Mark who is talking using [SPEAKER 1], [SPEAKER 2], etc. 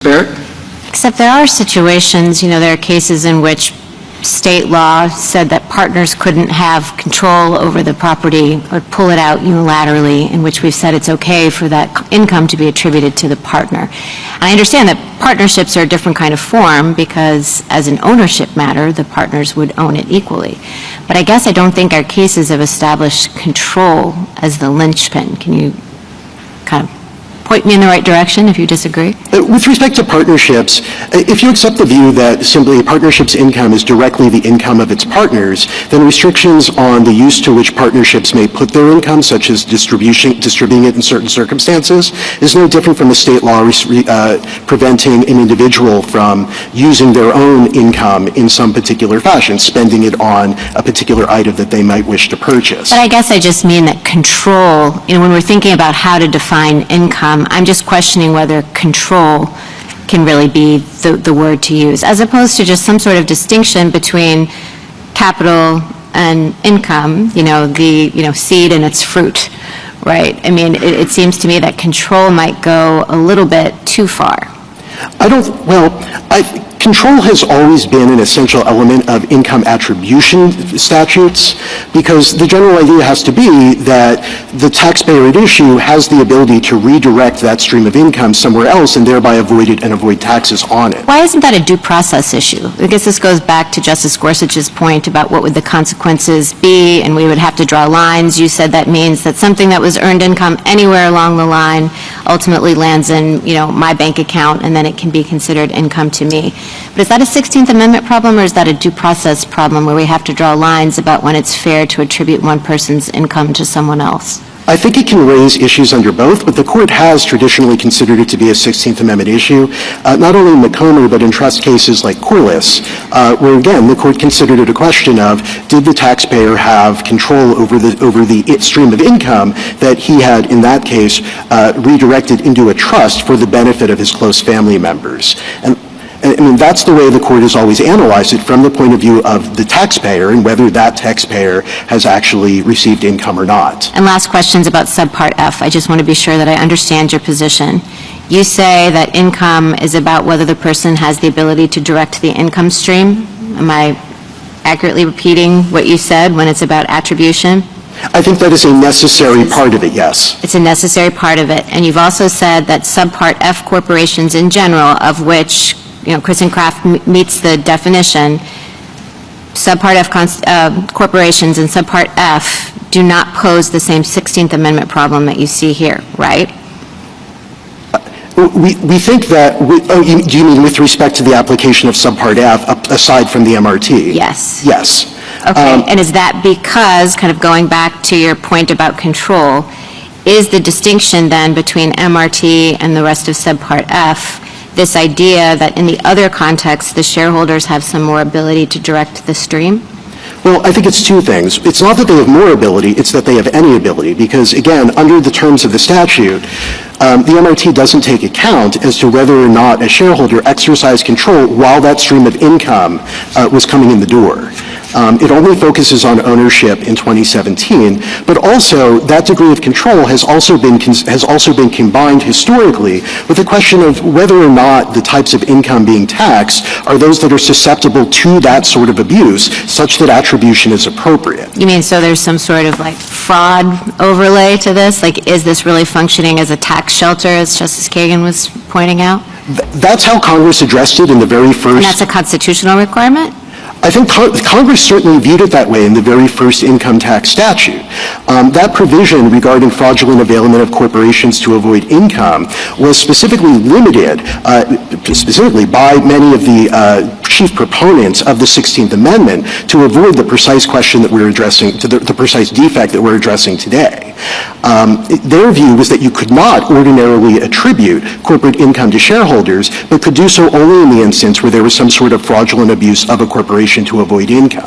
[SPEAKER 1] Barrett?
[SPEAKER 2] Except there are situations, there are cases in which state law said that partners couldn't have control over the property or pull it out unilaterally, in which we've said it's okay for that income to be attributed to the partner. And I understand that partnerships are a different kind of form because as an ownership matter, the partners would own it equally. But I guess I don't think our cases have established control as the linchpin. Can you kind of point me in the right direction if you disagree?
[SPEAKER 1] With respect to partnerships, if you accept the view that simply a partnership's income is directly the income of its partners, then restrictions on the use to which partnerships may put their income, such as distributing it in certain circumstances, is no different from a state law preventing an individual from using their own income in some particular fashion, spending it on a particular item that they might wish to purchase.
[SPEAKER 2] But I guess I just mean that control, when we're thinking about how to define income, I'm just questioning whether control can really be the word to use, as opposed to just some sort of distinction between capital and income, the seed and its fruit, right? I mean, it seems to me that control might go a little bit too far.
[SPEAKER 1] Control has always been an essential element of income attribution statutes because the general idea has to be that the taxpayer at issue has the ability to redirect that stream of income somewhere else and thereby avoid taxes on it.
[SPEAKER 2] Why isn't that a due process issue? I guess this goes back to Justice Gorsuch's point about what would the consequences be, and we would have to draw lines. You said that means that something that was earned income anywhere along the line ultimately lands in, my bank account, and then it can be considered income to me. But is that a 16th Amendment problem, or is that a due process problem where we have to draw lines about when it's fair to attribute one person's income to someone else?
[SPEAKER 1] I think it can raise issues under both, but the court has traditionally considered it to be a 16th Amendment issue, not only in McComber, but in trust cases like Corliss, where, again, the court considered it a question of, did the taxpayer have control over the stream of income that he had, in that case, redirected into a trust for the benefit of his close family members? And I mean, that's the way the court has always analyzed it, from the point of view of the taxpayer and whether that taxpayer has actually received income or not.
[SPEAKER 2] And last questions about subpart F. I just want to be sure that I understand your position. You say that income is about whether the person has the ability to direct the income stream. Am I accurately repeating what you said when it's about attribution?
[SPEAKER 1] I think that is a necessary part of it, yes.
[SPEAKER 2] It's a necessary part of it. And you've also said that subpart F corporations in general, of which Chris and Kraft meets the definition, subpart F corporations and subpart F do not pose the same 16th Amendment problem that you see here, right?
[SPEAKER 1] We think that, do you mean with respect to the application of subpart F aside from the MRT?
[SPEAKER 2] Yes.
[SPEAKER 1] Yes.
[SPEAKER 2] Okay, and is that because, kind of going back to your point about control, is the distinction then between MRT and the rest of subpart F this idea that in the other context, the shareholders have some more ability to direct the stream?
[SPEAKER 1] Well, I think it's two things. It's not that they have more ability, it's that they have any ability, because, again, under the terms of the statute, the MRT doesn't take account as to whether or not a shareholder exercised control while that stream of income was coming in the door. It only focuses on ownership in 2017, but also that degree of control has also been combined historically with the question of whether or not the types of income being taxed are those that are susceptible to that sort of abuse, such that attribution is appropriate.
[SPEAKER 2] You mean so there's some sort of fraud overlay to this? Is this really functioning as a tax shelter, as Justice Kagan was pointing out?
[SPEAKER 1] That's how Congress addressed it in the very first...
[SPEAKER 2] And that's a constitutional requirement?
[SPEAKER 1] I think Congress certainly viewed it that way in the very first income tax statute. That provision regarding fraudulent availment of corporations to avoid income was specifically limited, specifically by many of the chief proponents of the 16th Amendment to avoid the precise question that we're addressing, the precise defect that we're addressing today. Their view was that you could not ordinarily attribute corporate income to shareholders, but could do so only in the instance where there was some sort of fraudulent abuse of a corporation to avoid income.